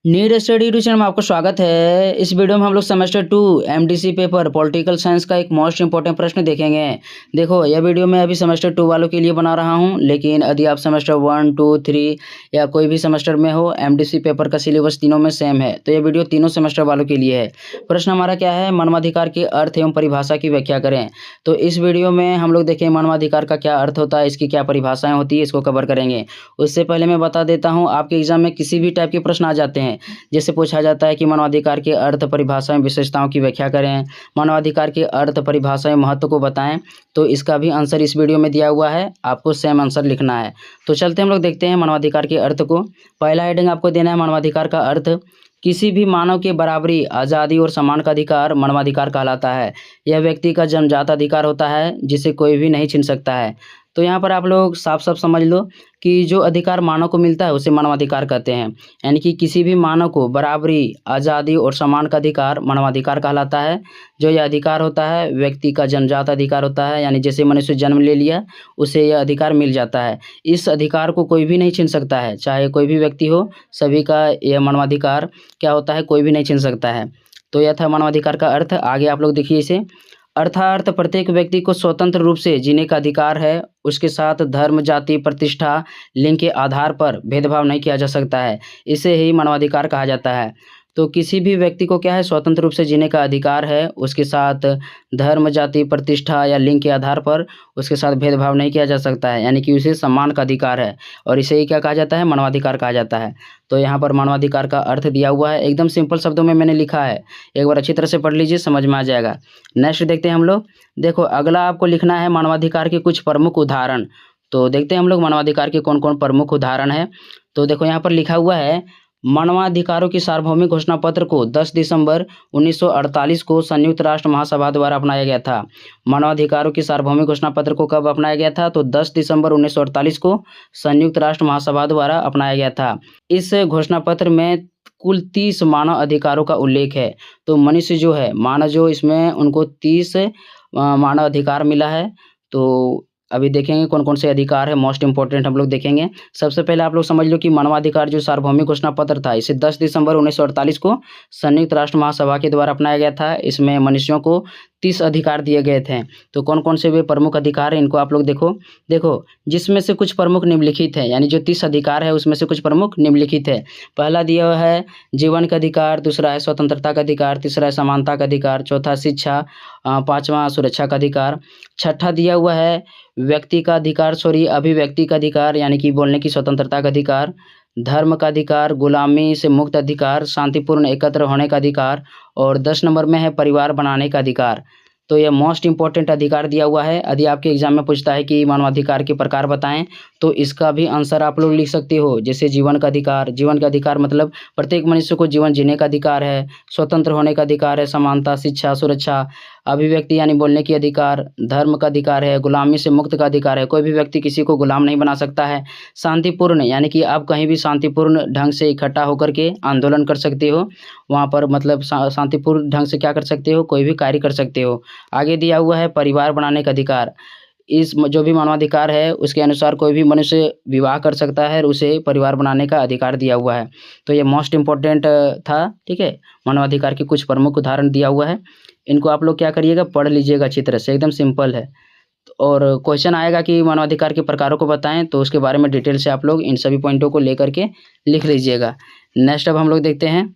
NEET study tuition में आपको स्वागत है। इस वीडियो में हम लोग semester 2 MDC paper political science का एक मोस्ट इंपॉर्टेंट प्रश्न देखेंगे। देखो, यह वीडियो मैं अभी सेमेस्टर 2 वालों के लिए बना रहा हूं, लेकिन यदि आप सेमेस्टर 1, 2, 3 या कोई भी सेमेस्टर में हो, एमडीसी पेपर का सिलेबस तीनों में सेम है, तो यह वीडियो तीनों सेमेस्टर वालों के लिए है। प्रश्न हमारा क्या है? मानवाधिकार के अर्थ एवं परिभाषा की व्याख्या करें। तो इस वीडियो में हम लोग देखें मानवाधिकार का क्या अर्थ होता है, इसकी क्या परिभाषाएं होती है, इसको कवर करेंगे। उससे पहले मैं बता देता हूँ, आपके एग्जाम में किसी भी टाइप के प्रश्न आ जाते हैं, जैसे पूछा जाता है कि मानवाधिकार के अर्थ, परिभाषा एवं विशेषताओं की व्याख्या करें, मानवाधिकार के अर्थ, परिभाषा एवं महत्व को बताएं, तो इसका भी आंसर इस वीडियो में दिया हुआ है, आपको सेम आंसर लिखना है। तो चलते हम लोग देखते हैं मानवाधिकार के अर्थ को। पहला हेडिंग आपको देना है मानवाधिकार का अर्थ। किसी भी मानव के बराबरी, आज़ादी और सम्मान का अधिकार मानवाधिकार कहलाता है। यह व्यक्ति का जन्मजात अधिकार होता है जिसे कोई भी नहीं छीन सकता है। तो यहाँ पर आप लोग साफ साफ समझ लो कि जो अधिकार मानव को मिलता है उसे मानवाधिकार कहते हैं। यानी कि किसी भी मानव को बराबरी, आज़ादी और सम्मान का अधिकार मानवाधिकार कहलाता है। जो यह अधिकार होता है व्यक्ति का जन्मजात अधिकार होता है, यानी जैसे मनुष्य जन्म ले लिया उसे यह अधिकार मिल जाता है। इस अधिकार को कोई भी नहीं छीन सकता है, चाहे कोई भी व्यक्ति हो, सभी का यह मानवाधिकार क्या होता है, कोई भी नहीं छीन सकता है। तो यह था मानवाधिकार का अर्थ। आगे आप लोग देखिए इसे। अर्थात प्रत्येक व्यक्ति को स्वतंत्र रूप से जीने का अधिकार है। उसके साथ धर्म, जाति, प्रतिष्ठा, लिंग के आधार पर भेदभाव नहीं किया जा सकता है। इसे ही मानवाधिकार कहा जाता है। तो किसी भी व्यक्ति को क्या है, स्वतंत्र रूप से जीने का अधिकार है। उसके साथ धर्म, जाति, प्रतिष्ठा या लिंग के आधार पर उसके साथ भेदभाव नहीं किया जा सकता है, यानी कि उसे सम्मान का अधिकार है, और इसे ही क्या कहा जाता है, मानवाधिकार कहा जाता है। तो यहाँ पर मानवाधिकार का अर्थ दिया हुआ है, एकदम सिंपल शब्दों में मैंने लिखा है। एक बार अच्छी तरह से पढ़ लीजिए, समझ में आ जाएगा। नेक्स्ट देखते हैं हम लोग। देखो, अगला आपको लिखना है मानवाधिकार के कुछ प्रमुख उदाहरण। तो देखते हैं हम लोग मानवाधिकार के कौन कौन प्रमुख उदाहरण है। तो देखो यहाँ पर लिखा हुआ है, मानवाधिकारों की सार्वभौमिक घोषणा पत्र को 10 दिसंबर 1948 को संयुक्त राष्ट्र महासभा द्वारा अपनाया गया था। मानवाधिकारों की सार्वभौमिक घोषणा पत्र को कब अपनाया गया था? तो 10 दिसंबर 1948 को संयुक्त राष्ट्र महासभा द्वारा अपनाया गया था। इस घोषणा पत्र में कुल 30 मानव अधिकारों का उल्लेख है। तो मनुष्य जो है, मानव जो, इसमें उनको 30 मानव अधिकार मिला है। तो अभी देखेंगे कौन कौन से अधिकार है, मोस्ट इंपॉर्टेंट हम लोग देखेंगे। सबसे पहले आप लोग समझ लो कि मानवाधिकार जो सार्वभौमिक घोषणा पत्र था, इसे 10 दिसंबर 1948 को संयुक्त राष्ट्र महासभा के द्वारा अपनाया गया था। इसमें मनुष्यों को 30 अधिकार दिए गए थे। तो कौन कौन से वे प्रमुख अधिकार हैं, इनको आप लोग देखो जिसमें से कुछ प्रमुख निम्नलिखित है, यानी जो 30 अधिकार है उसमें से कुछ प्रमुख निम्नलिखित है। पहला दिया हुआ है जीवन का अधिकार, दूसरा है स्वतंत्रता का अधिकार, तीसरा है समानता का अधिकार, चौथा शिक्षा, पांचवा सुरक्षा का अधिकार, छठा दिया हुआ है व्यक्ति का अधिकार, अभिव्यक्ति का अधिकार, यानी कि बोलने की स्वतंत्रता का अधिकार, धर्म का अधिकार, गुलामी से मुक्त अधिकार, शांतिपूर्ण एकत्र होने का अधिकार, और 10 नंबर में है परिवार बनाने का अधिकार। तो यह मोस्ट इंपॉर्टेंट अधिकार दिया हुआ है। यदि आपके एग्जाम में पूछता है कि मानवाधिकार के प्रकार बताएं, तो इसका भी आंसर आप लोग लिख सकते हो। जैसे जीवन का अधिकार, जीवन का अधिकार मतलब प्रत्येक मनुष्य को जीवन जीने का अधिकार है, स्वतंत्र होने का अधिकार है, समानता, शिक्षा, सुरक्षा, अभिव्यक्ति यानी बोलने की अधिकार, धर्म का अधिकार है, गुलामी से मुक्त का अधिकार है, कोई भी व्यक्ति किसी को गुलाम नहीं बना सकता है, शांतिपूर्ण यानी कि आप कहीं भी शांतिपूर्ण ढंग से इकट्ठा होकर के आंदोलन कर सकते हो, वहाँ पर मतलब शांतिपूर्ण ढंग से क्या कर सकते हो, कोई भी कार्य कर सकते हो। आगे दिया हुआ है परिवार बनाने का अधिकार। इस जो भी मानवाधिकार है उसके अनुसार कोई भी मनुष्य विवाह कर सकता है और उसे परिवार बनाने का अधिकार दिया हुआ है। तो ये मोस्ट इम्पोर्टेंट था, ठीक है। मानवाधिकार के कुछ प्रमुख उदाहरण दिया हुआ है, इनको आप लोग क्या करिएगा, पढ़ लीजिएगा अच्छी तरह से, एकदम सिंपल है। और क्वेश्चन आएगा कि मानवाधिकार के प्रकारों को बताएं, तो उसके बारे में डिटेल से आप लोग इन सभी पॉइंटों को लेकर के लिख लीजिएगा। नेक्स्ट अब हम लोग देखते हैं।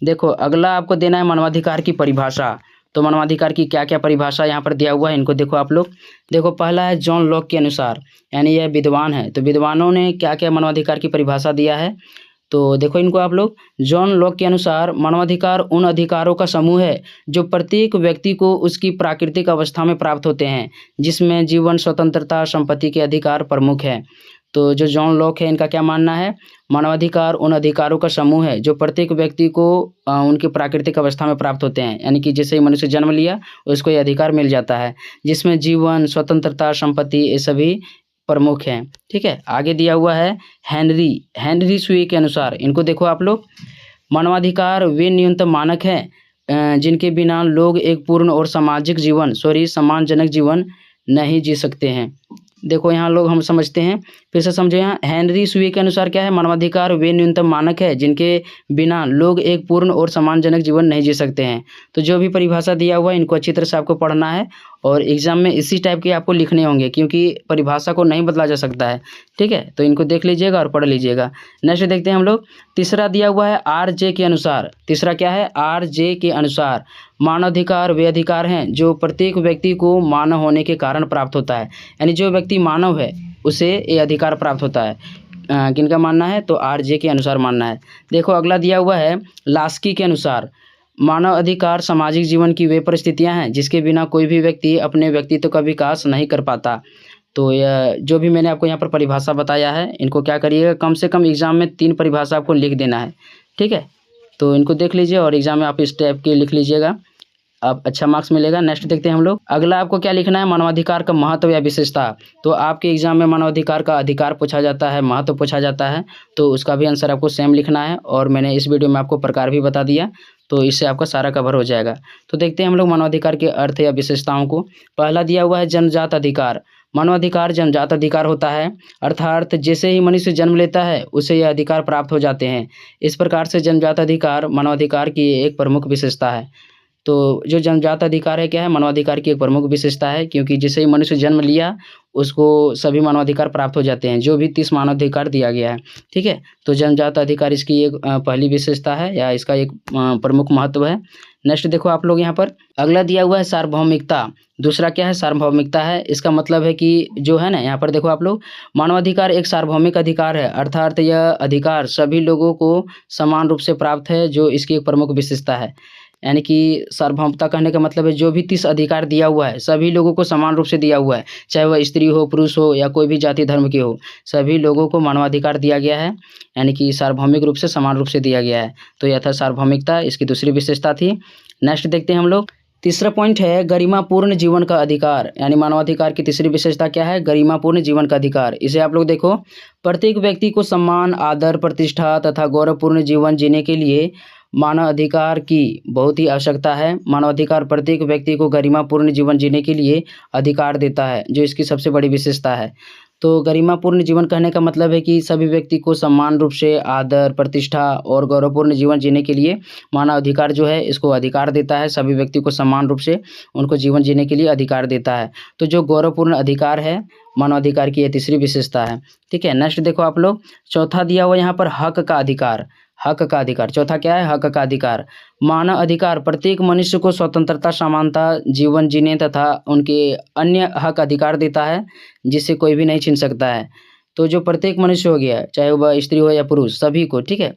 देखो, अगला आपको देना है मानवाधिकार की परिभाषा। तो मानवाधिकार की क्या क्या परिभाषा यहाँ पर दिया हुआ है, इनको देखो आप लोग। देखो, पहला है जॉन लॉक के अनुसार, यानी यह विद्वान है, तो विद्वानों ने क्या क्या मानवाधिकार की परिभाषा दिया है, तो देखो इनको आप लोग। जॉन लॉक के अनुसार मानवाधिकार उन अधिकारों का समूह है जो प्रत्येक व्यक्ति को उसकी प्राकृतिक अवस्था में प्राप्त होते हैं, जिसमें जीवन, स्वतंत्रता, संपत्ति के अधिकार प्रमुख हैं। तो जो जॉन लॉक है, इनका क्या मानना है, मानवाधिकार उन अधिकारों का समूह है जो प्रत्येक व्यक्ति को उनकी प्राकृतिक अवस्था में प्राप्त होते हैं, यानी कि जैसे ही मनुष्य जन्म लिया उसको ये अधिकार मिल जाता है, जिसमें जीवन, स्वतंत्रता, संपत्ति ये सभी प्रमुख हैं, ठीक है। आगे दिया हुआ है हेनरी सुई के अनुसार, इनको देखो आप लोग। मानवाधिकार वे न्यूनतम मानक हैं जिनके बिना लोग एक पूर्ण और सम्मानजनक जीवन नहीं जी सकते हैं। देखो यहाँ लोग हम समझते हैं, फिर से समझो। यहाँ हेनरी सुए के अनुसार क्या है, मानवाधिकार वे न्यूनतम मानक है जिनके बिना लोग एक पूर्ण और सम्मानजनक जीवन नहीं जी सकते हैं। तो जो भी परिभाषा दिया हुआ है इनको अच्छी तरह से आपको पढ़ना है और एग्जाम में इसी टाइप के आपको लिखने होंगे, क्योंकि परिभाषा को नहीं बदला जा सकता है। ठीक है, तो इनको देख लीजिएगा और पढ़ लीजिएगा। नेक्स्ट देखते हैं हम लोग, तीसरा दिया हुआ है RJ के अनुसार। तीसरा क्या है, RJ के अनुसार मानवाधिकार वे अधिकार हैं जो प्रत्येक व्यक्ति को मानव होने के कारण प्राप्त होता है। यानी जो व्यक्ति मानव है उसे ये अधिकार प्राप्त होता है। किनका मानना है, तो RJ के अनुसार मानना है। देखो अगला दिया हुआ है लास्की के अनुसार, मानव अधिकार सामाजिक जीवन की वे परिस्थितियां हैं जिसके बिना कोई भी व्यक्ति अपने व्यक्तित्व का विकास नहीं कर पाता। तो यह जो भी मैंने आपको यहाँ पर परिभाषा बताया है, इनको क्या करिएगा, कम से कम एग्जाम में 3 परिभाषा आपको लिख देना है। ठीक है, तो इनको देख लीजिए और एग्जाम में आप इस टाइप के लिख लीजिएगा, आप अच्छा मार्क्स मिलेगा। नेक्स्ट देखते हैं हम लोग, अगला आपको क्या लिखना है, मानवाधिकार का महत्व या विशेषता। तो आपके एग्जाम में मानवाधिकार का अधिकार पूछा जाता है, महत्व पूछा जाता है, तो उसका भी आंसर आपको सेम लिखना है। और मैंने इस वीडियो में आपको प्रकार भी बता दिया, तो इससे आपका सारा कवर हो जाएगा। तो देखते हैं हम लोग मानवाधिकार के अर्थ या विशेषताओं को। पहला दिया हुआ है जन्मजात अधिकार। मानवाधिकार जन्मजात अधिकार होता है, अर्थात जैसे ही मनुष्य जन्म लेता है उसे यह अधिकार प्राप्त हो जाते हैं। इस प्रकार से जन्मजात अधिकार मानवाधिकार की एक प्रमुख विशेषता है। तो जो जन्मजात अधिकार है क्या है, मानवाधिकार की एक प्रमुख विशेषता है, क्योंकि जैसे ही मनुष्य जन्म लिया उसको सभी मानवाधिकार प्राप्त हो जाते हैं, जो भी 30 मानवाधिकार दिया गया है। ठीक है, तो जन्मजात अधिकार इसकी एक पहली विशेषता है या इसका एक प्रमुख महत्व है। नेक्स्ट देखो आप लोग यहाँ पर, अगला दिया हुआ है सार्वभौमिकता। दूसरा क्या है, सार्वभौमिकता है। इसका मतलब है कि जो है ना, यहाँ पर देखो आप लोग, मानवाधिकार एक सार्वभौमिक अधिकार है, अर्थात यह अधिकार सभी लोगों को समान रूप से प्राप्त है, जो इसकी एक प्रमुख विशेषता है। यानी कि सार्वभौमिकता कहने का मतलब है जो भी 30 अधिकार दिया हुआ है सभी लोगों को समान रूप से दिया हुआ है, चाहे वह स्त्री हो, पुरुष हो या कोई भी जाति धर्म के हो, सभी लोगों को मानवाधिकार दिया गया है, यानी कि सार्वभौमिक रूप से समान रूप से दिया गया है। तो यह था सार्वभौमिकता, इसकी दूसरी विशेषता थी। नेक्स्ट देखते हैं हम लोग, तीसरा पॉइंट है गरिमापूर्ण जीवन का अधिकार। यानी मानवाधिकार की तीसरी विशेषता क्या है, गरिमापूर्ण जीवन का अधिकार। इसे आप लोग देखो, प्रत्येक व्यक्ति को सम्मान, आदर, प्रतिष्ठा तथा गौरवपूर्ण जीवन जीने के लिए मानव अधिकार की बहुत ही आवश्यकता है। मानवाधिकार प्रत्येक व्यक्ति को गरिमापूर्ण जीवन जीने के लिए अधिकार देता है, जो इसकी सबसे बड़ी विशेषता है। तो गरिमापूर्ण जीवन कहने का मतलब है कि सभी व्यक्ति को समान रूप से आदर, प्रतिष्ठा और गौरवपूर्ण जीवन जीने के लिए मानव अधिकार जो है इसको अधिकार देता है। सभी व्यक्ति को समान रूप से उनको जीवन जीने के लिए अधिकार देता है। तो जो गौरवपूर्ण अधिकार है मानवाधिकार की यह तीसरी विशेषता है। ठीक है, नेक्स्ट देखो आप लोग, चौथा दिया हुआ यहाँ पर हक का अधिकार। हक का अधिकार, चौथा क्या है, हक का अधिकार। मानव अधिकार प्रत्येक मनुष्य को स्वतंत्रता, समानता, जीवन जीने तथा उनके अन्य हक अधिकार देता है जिससे कोई भी नहीं छीन सकता है। तो जो प्रत्येक मनुष्य हो गया, चाहे वह स्त्री हो या पुरुष, सभी को, ठीक है,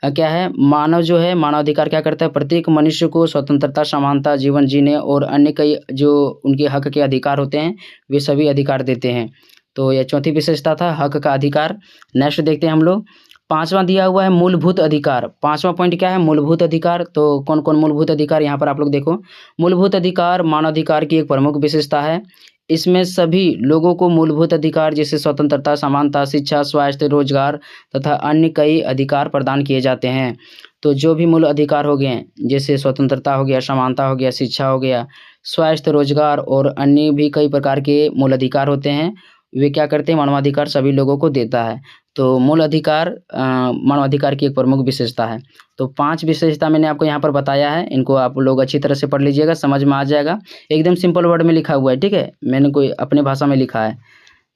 क्या है, मानव जो है, मानव अधिकार क्या करता है, प्रत्येक मनुष्य को स्वतंत्रता, समानता, जीवन जीने और अन्य कई जो उनके हक के अधिकार होते हैं वे सभी अधिकार देते हैं। तो यह चौथी विशेषता था, हक का अधिकार। नेक्स्ट देखते हैं हम लोग, पांचवा दिया हुआ है मूलभूत अधिकार। पांचवा पॉइंट क्या है, मूलभूत अधिकार। तो कौन कौन मूलभूत अधिकार, यहाँ पर आप लोग देखो, मूलभूत अधिकार मानवाधिकार की एक प्रमुख विशेषता है। इसमें सभी लोगों को मूलभूत अधिकार जैसे स्वतंत्रता, समानता, शिक्षा, स्वास्थ्य, रोजगार तथा अन्य कई अधिकार प्रदान किए जाते हैं। तो जो भी मूल अधिकार हो गए, जैसे स्वतंत्रता हो गया, समानता हो गया, शिक्षा हो गया, स्वास्थ्य, रोजगार और अन्य भी कई प्रकार के मूल अधिकार होते हैं, वे क्या करते हैं, मानवाधिकार सभी लोगों को देता है। तो मूल अधिकार मानवाधिकार की एक प्रमुख विशेषता है। तो 5 विशेषता मैंने आपको यहाँ पर बताया है, इनको आप लोग अच्छी तरह से पढ़ लीजिएगा, समझ में आ जाएगा। एकदम सिंपल वर्ड में लिखा हुआ है, ठीक है, मैंने कोई अपने भाषा में लिखा है,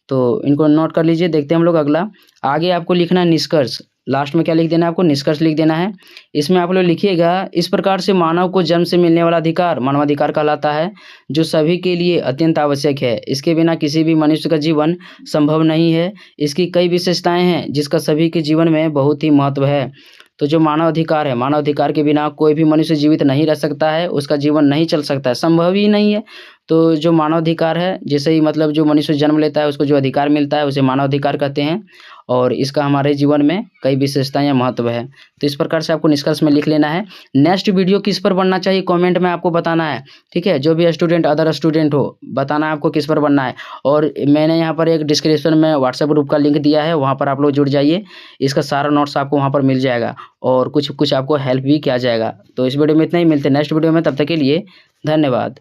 तो इनको नोट कर लीजिए। देखते हैं हम लोग अगला, आगे आपको लिखना है निष्कर्ष। लास्ट में क्या लिख देना है, आपको निष्कर्ष लिख देना है। इसमें आप लोग लिखिएगा, इस प्रकार से मानव को जन्म से मिलने वाला अधिकार मानवाधिकार कहलाता है, जो सभी के लिए अत्यंत आवश्यक है। इसके बिना किसी भी मनुष्य का जीवन संभव नहीं है। इसकी कई विशेषताएं हैं जिसका सभी के जीवन में बहुत ही महत्व है। तो जो मानव अधिकार है, मानव अधिकार के बिना कोई भी मनुष्य जीवित नहीं रह सकता है, उसका जीवन नहीं चल सकता है, संभव ही नहीं है। तो जो मानव अधिकार है, जैसे ही मतलब जो मनुष्य जन्म लेता है उसको जो अधिकार मिलता है उसे मानव अधिकार कहते हैं, और इसका हमारे जीवन में कई विशेषताएं या महत्व है। तो इस प्रकार से आपको निष्कर्ष में लिख लेना है। नेक्स्ट वीडियो किस पर बनना चाहिए कमेंट में आपको बताना है, ठीक है, जो भी स्टूडेंट, अदर स्टूडेंट हो, बताना है आपको किस पर बनना है। और मैंने यहाँ पर एक डिस्क्रिप्शन में व्हाट्सएप ग्रुप का लिंक दिया है, वहाँ पर आप लोग जुड़ जाइए, इसका सारा नोट्स आपको वहाँ पर मिल जाएगा और कुछ आपको हेल्प भी किया जाएगा। तो इस वीडियो में इतना ही, मिलते हैं नेक्स्ट वीडियो में, तब तक के लिए धन्यवाद।